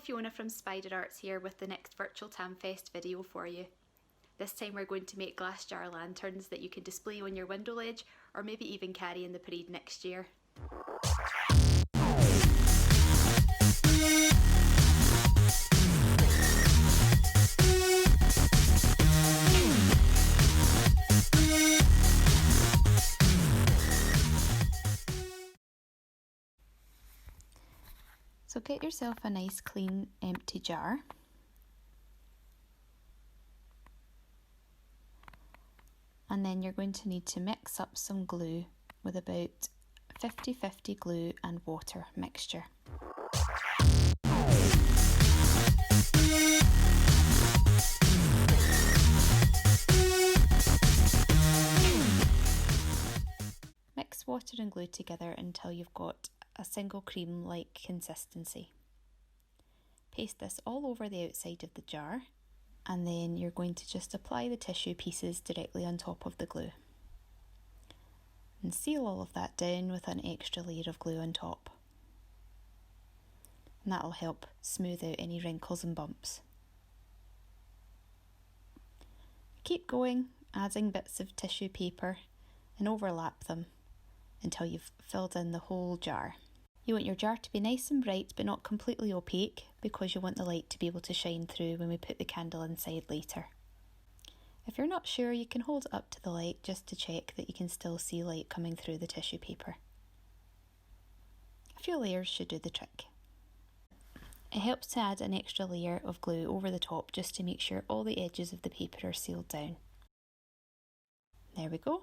Fiona from Spider Arts here with the next Virtual Tamfest video for you. This time we're going to make glass jar lanterns that you can display on your window ledge or maybe even carry in the parade next year. So get yourself a nice clean empty jar. And then you're going to need to mix up some glue with about 50-50 glue and water mixture. Mix water and glue together until you've got a single cream-like consistency. Paste this all over the outside of the jar, and then you're going to just apply the tissue pieces directly on top of the glue. And seal all of that down with an extra layer of glue on top. And that'll help smooth out any wrinkles and bumps. Keep going, adding bits of tissue paper and overlap them until you've filled in the whole jar. You want your jar to be nice and bright but not completely opaque because you want the light to be able to shine through when we put the candle inside later. If you're not sure, you can hold it up to the light just to check that you can still see light coming through the tissue paper. A few layers should do the trick. It helps to add an extra layer of glue over the top just to make sure all the edges of the paper are sealed down. There we go.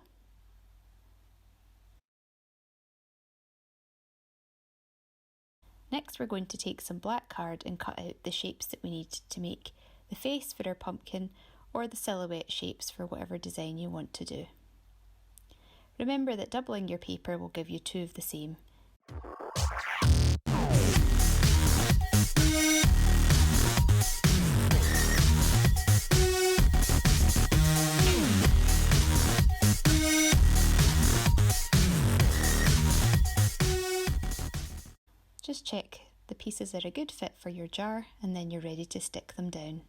Next we're going to take some black card and cut out the shapes that we need to make the face for our pumpkin or the silhouette shapes for whatever design you want to do. Remember that doubling your paper will give you two of the same. Just check the pieces are a good fit for your jar and then you're ready to stick them down.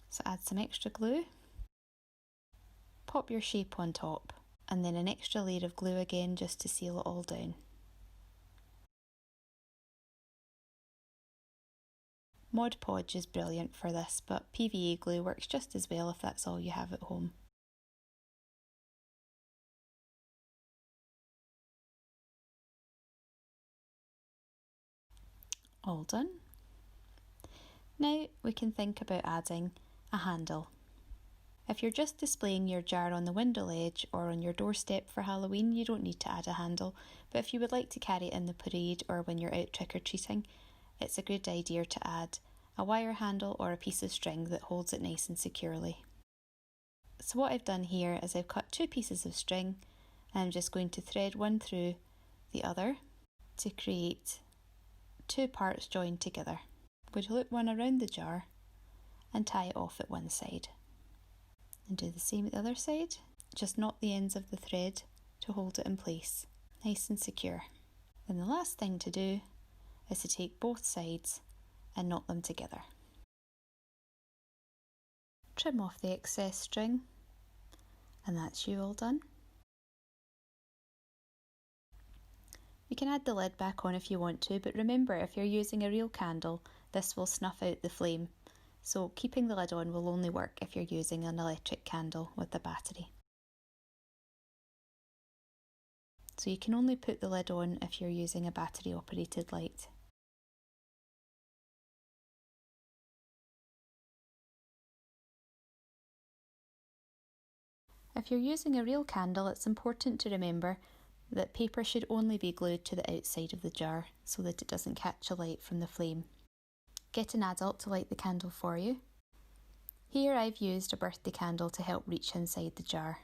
So add some extra glue, pop your shape on top and then an extra layer of glue again just to seal it all down. Mod Podge is brilliant for this, but PVA glue works just as well if that's all you have at home. All done. Now we can think about adding a handle. If you're just displaying your jar on the window ledge or on your doorstep for Halloween, you don't need to add a handle, but if you would like to carry it in the parade or when you're out trick-or-treating, it's a good idea to add a wire handle or a piece of string that holds it nice and securely. So what I've done here is I've cut two pieces of string and I'm just going to thread one through the other to create two parts joined together. I'm going to loop one around the jar and tie it off at one side. And do the same at the other side, just knot the ends of the thread to hold it in place, nice and secure. Then the last thing to do is to take both sides and knot them together. Trim off the excess string and that's you all done. You can add the lid back on if you want to, but remember if you're using a real candle, this will snuff out the flame. So keeping the lid on will only work if you're using an electric candle with a battery. So you can only put the lid on if you're using a battery operated light. If you're using a real candle, it's important to remember that paper should only be glued to the outside of the jar so that it doesn't catch a light from the flame. Get an adult to light the candle for you. Here I've used a birthday candle to help reach inside the jar.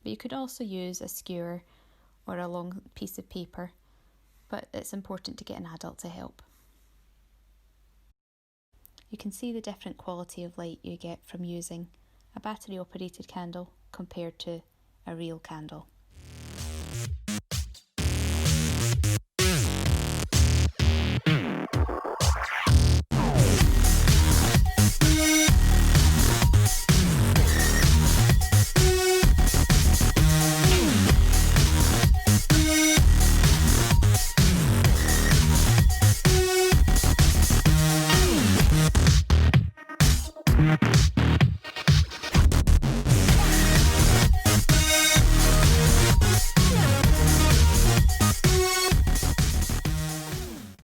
But you could also use a skewer or a long piece of paper, but it's important to get an adult to help. You can see the different quality of light you get from using a battery operated candle compared to a real candle.